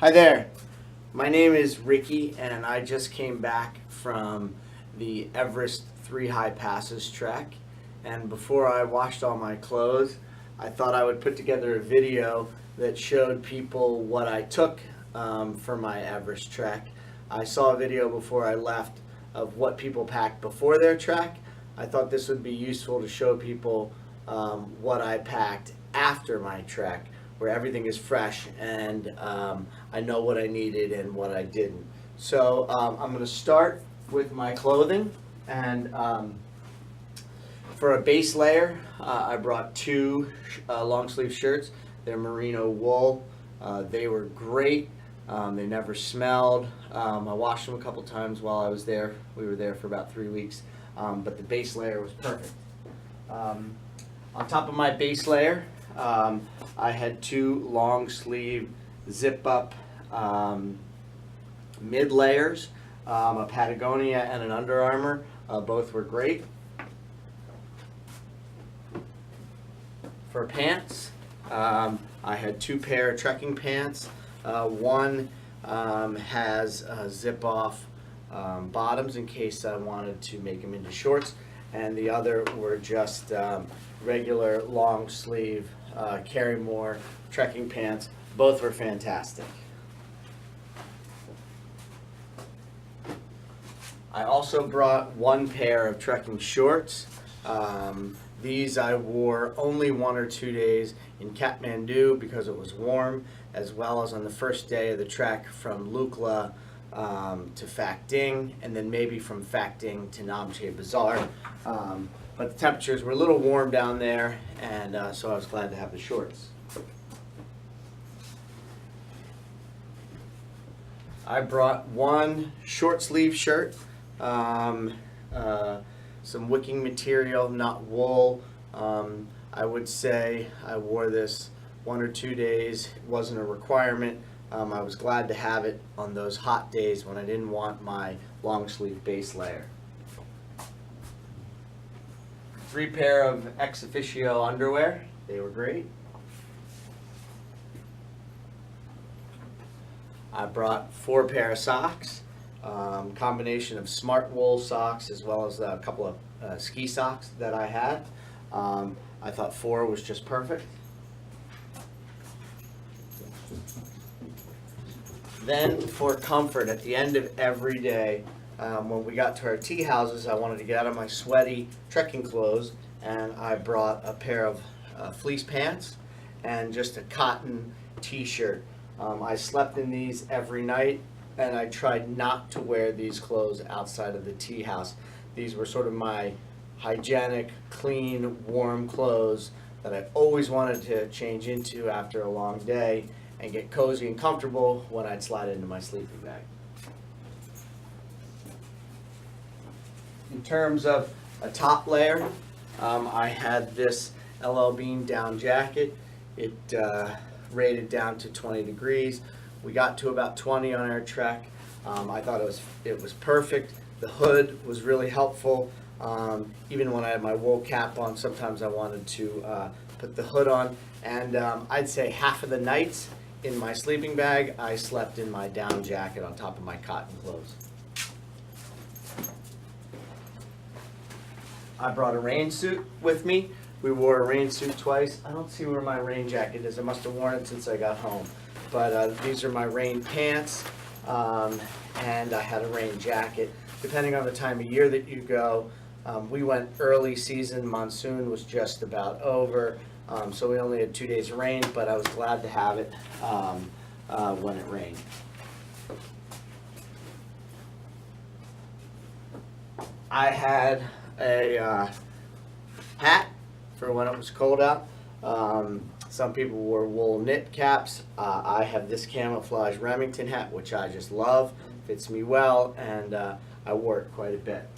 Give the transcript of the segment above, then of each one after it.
Hi there. My name is Ricky, and I just came back from the Everest 3 High Passes trek. And before I washed all my clothes, I thought I would put together a video that showed people what I took for my Everest trek. I saw a video before I left of what people packed before their trek. I thought this would be useful to show people what I packed after my trek, where everything is fresh and I know what I needed and what I didn't. So I'm going to start with my clothing, and for a base layer I brought two long sleeve shirts. They're merino wool. They were great. They never smelled. I washed them a couple times while I was there. We were there for about 3 weeks, but the base layer was perfect. On top of my base layer, I had two long sleeve zip up mid layers, a Patagonia and an Under Armour. Both were great. For pants, I had two pair of trekking pants. One has zip off bottoms in case I wanted to make them into shorts, and the other were just regular long sleeve Carry More trekking pants. Both were fantastic. I also brought one pair of trekking shorts. These I wore only 1 or 2 days in Kathmandu because it was warm, as well as on the first day of the trek from Lukla to Phak Ding, and then maybe from Phak Ding to Namche Bazaar. But the temperatures were a little warm down there, and so I was glad to have the shorts. I brought one short sleeve shirt, some wicking material, not wool. I would say I wore this 1 or 2 days. It wasn't a requirement. I was glad to have it on those hot days when I didn't want my long sleeve base layer. 3 pair of ex officio underwear. They were great. I brought 4 pair of socks, combination of smart wool socks as well as a couple of ski socks that I had. I thought 4 was just perfect. Then for comfort, at the end of every day, when we got to our tea houses, I wanted to get out of my sweaty trekking clothes, and I brought a pair of fleece pants and just a cotton t-shirt. I slept in these every night, and I tried not to wear these clothes outside of the tea house. These were sort of my hygienic, clean, warm clothes that I always wanted to change into after a long day and get cozy and comfortable when I'd slide into my sleeping bag. In terms of a top layer, I had this LL Bean down jacket. It rated down to 20 degrees. We got to about 20 on our trek. I thought it was perfect. The hood was really helpful. Even when I had my wool cap on, sometimes I wanted to put the hood on. And I'd say half of the nights in my sleeping bag, I slept in my down jacket on top of my cotton clothes. I brought a rain suit with me. We wore a rain suit twice. I don't see where my rain jacket is. I must have worn it since I got home. But these are my rain pants, and I had a rain jacket. Depending on the time of year that you go, we went early season. Monsoon was just about over, so we only had 2 days of rain, but I was glad to have it when it rained. I had a hat for when it was cold out. Some people wore wool knit caps. I have this camouflage Remington hat, which I just love. Fits me well, and I wore it quite a bit.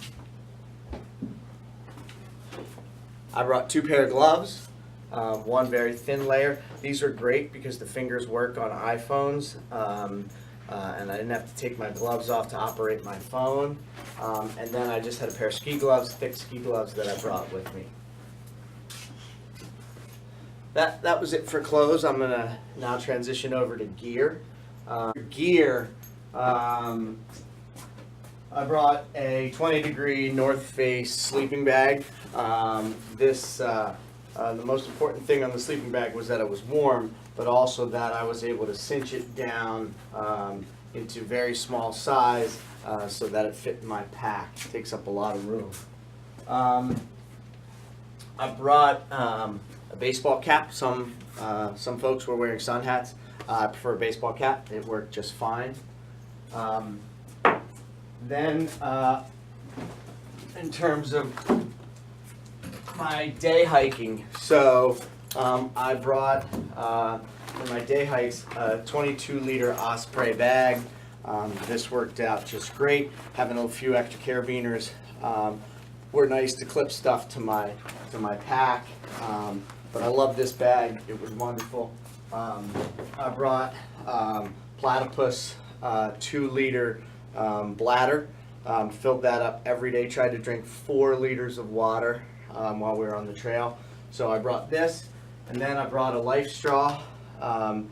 I brought 2 pair of gloves, one very thin layer. These are great because the fingers work on iPhones, and I didn't have to take my gloves off to operate my phone. And then I just had a pair of ski gloves, thick ski gloves that I brought with me. That was it for clothes. I'm going to now transition over to gear. Gear, I brought a 20-degree North Face sleeping bag. The most important thing on the sleeping bag was that it was warm, but also that I was able to cinch it down into very small size so that it fit in my pack. It takes up a lot of room. I brought a baseball cap. Some folks were wearing sun hats. I prefer a baseball cap. It worked just fine. Then, in terms of my day hiking, so I brought for my day hikes a 22-liter Osprey bag. This worked out just great. Having a few extra carabiners were nice to clip stuff to my pack. But I love this bag. It was wonderful. I brought Platypus 2-liter bladder. Filled that up every day. Tried to drink 4 liters of water while we were on the trail. So I brought this, and then I brought a life straw. I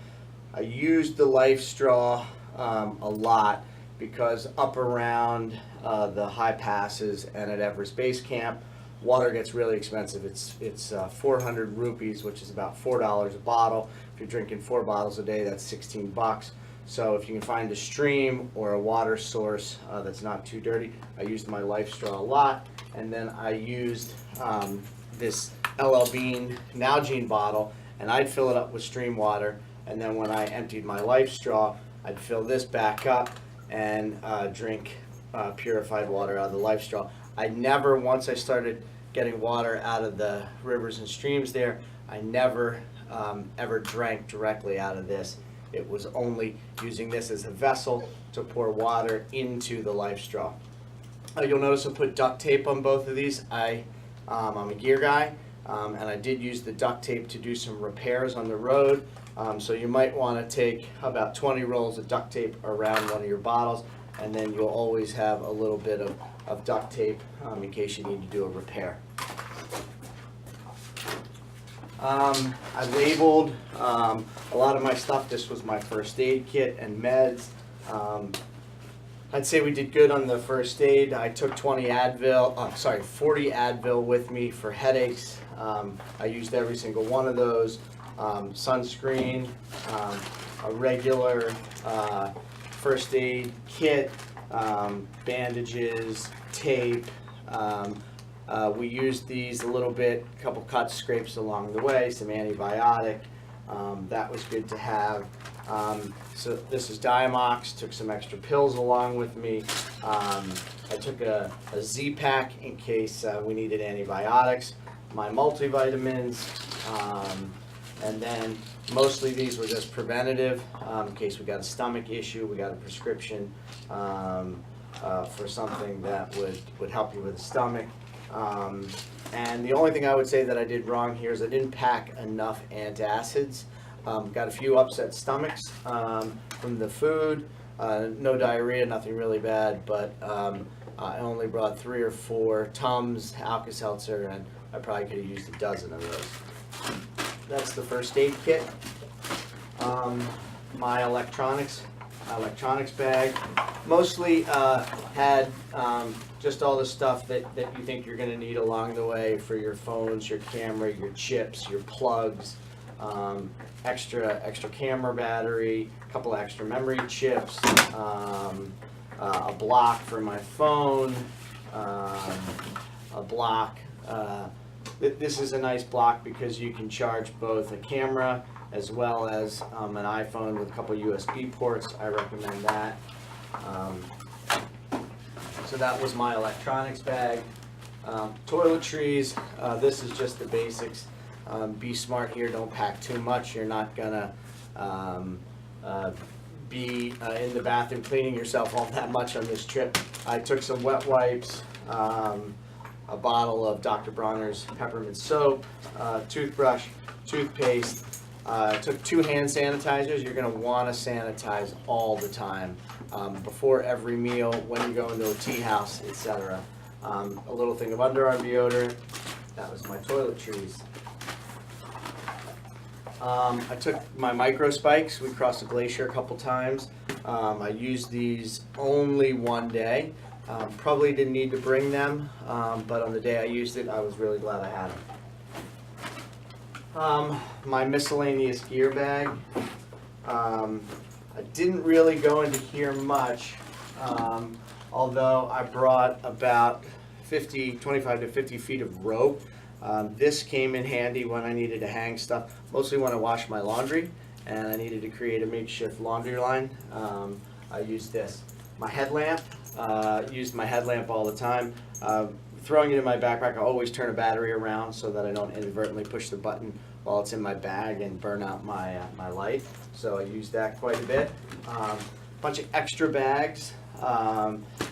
used the life straw a lot because up around the high passes and at Everest Base Camp, water gets really expensive. It's 400 rupees, which is about $4 a bottle. If you're drinking 4 bottles a day, that's 16 bucks. So if you can find a stream or a water source that's not too dirty, I used my life straw a lot. And then I used this LL Bean Nalgene bottle, and I'd fill it up with stream water. And then when I emptied my life straw, I'd fill this back up and drink purified water out of the life straw. I never, once I started getting water out of the rivers and streams there, I never ever drank directly out of this. It was only using this as a vessel to pour water into the life straw. You'll notice I put duct tape on both of these. I'm a gear guy, and I did use the duct tape to do some repairs on the road. So you might want to take about 20 rolls of duct tape around one of your bottles, and then you'll always have a little bit of duct tape in case you need to do a repair. I labeled a lot of my stuff. This was my first aid kit and meds. I'd say we did good on the first aid. I took 40 Advil with me for headaches. I used every single one of those. Sunscreen, a regular first aid kit, bandages, tape. We used these a little bit, a couple cuts, scrapes along the way, some antibiotic. That was good to have. So this is Diamox. Took some extra pills along with me. I took a Z-Pack in case we needed antibiotics. My multivitamins. And then mostly these were just preventative in case we got a stomach issue, we got a prescription for something that would help you with the stomach. And the only thing I would say that I did wrong here is I didn't pack enough antacids. Got a few upset stomachs from the food. No diarrhea, nothing really bad, but I only brought 3 or 4 Tums, Alka-Seltzer, and I probably could have used a dozen of those. That's the first aid kit. My electronics bag mostly had just all the stuff that you think you're going to need along the way for your phones, your camera, your chips, your plugs, extra camera battery, a couple extra memory chips, a block for my phone, a block. This is a nice block because you can charge both a camera as well as an iPhone with a couple USB ports. I recommend that. So that was my electronics bag. Toiletries, this is just the basics. Be smart here, don't pack too much. You're not gonna be in the bathroom cleaning yourself all that much on this trip. I took some wet wipes, a bottle of Dr. Bronner's peppermint soap, toothbrush, toothpaste. Took 2 hand sanitizers. You're going to want to sanitize all the time, before every meal, when you go into a tea house, etc. A little thing of underarm deodorant. That was my toiletries. I took my micro spikes. We crossed a glacier a couple times. I used these only one day. Probably didn't need to bring them, but on the day I used it, I was really glad I had them. My miscellaneous gear bag. I didn't really go into here much, although I brought about 25 to 50 feet of rope. This came in handy when I needed to hang stuff, mostly when I washed my laundry and I needed to create a makeshift laundry line. I used this. My headlamp, used my headlamp all the time. Throwing it in my backpack, I always turn a battery around so that I don't inadvertently push the button while it's in my bag and burn out my light. So I use that quite a bit. Bunch of extra bags,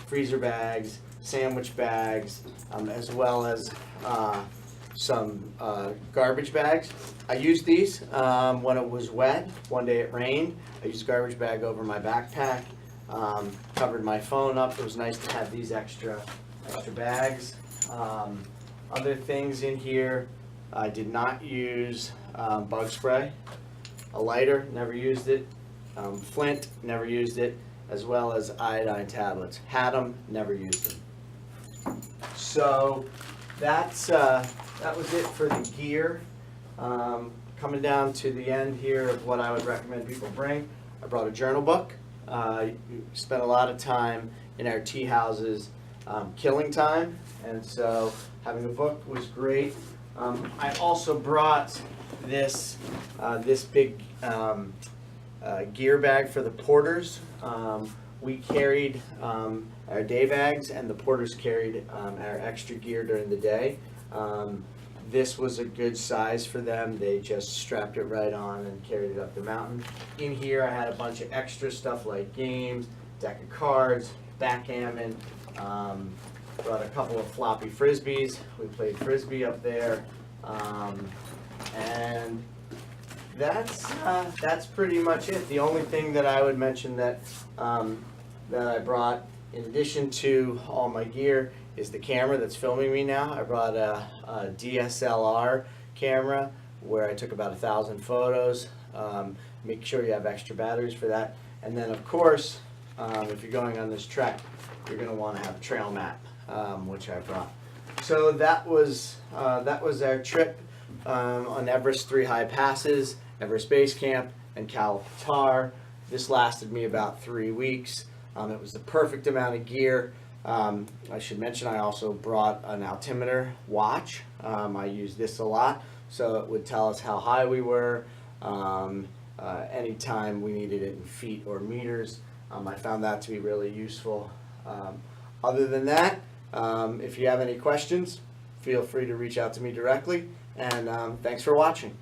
freezer bags, sandwich bags, as well as some garbage bags. I used these when it was wet. One day it rained. I used a garbage bag over my backpack, covered my phone up. It was nice to have these extra bags. Other things in here, I did not use bug spray. A lighter, never used it. Flint, never used it. As well as iodine tablets. Had them, never used them. So that was it for the gear. Coming down to the end here of what I would recommend people bring. I brought a journal book. Spent a lot of time in our tea houses killing time, and so having a book was great. I also brought this big gear bag for the porters. We carried our day bags, and the porters carried our extra gear during the day. This was a good size for them. They just strapped it right on and carried it up the mountain. In here I had a bunch of extra stuff like games, deck of cards, backgammon, brought a couple of floppy frisbees. We played frisbee up there. And that's pretty much it. The only thing that I would mention that I brought in addition to all my gear is the camera that's filming me now. I brought a DSLR camera where I took about 1,000 photos. Make sure you have extra batteries for that. And then of course, if you're going on this trek, you're going to want to have a trail map, which I brought. So that was our trip on Everest 3 high passes, Everest Base Camp, and Kalapatar. This lasted me about 3 weeks. It was the perfect amount of gear. I should mention I also brought an altimeter watch. I used this a lot, so it would tell us how high we were, anytime we needed it in feet or meters. I found that to be really useful. Other than that, if you have any questions, feel free to reach out to me directly, and thanks for watching.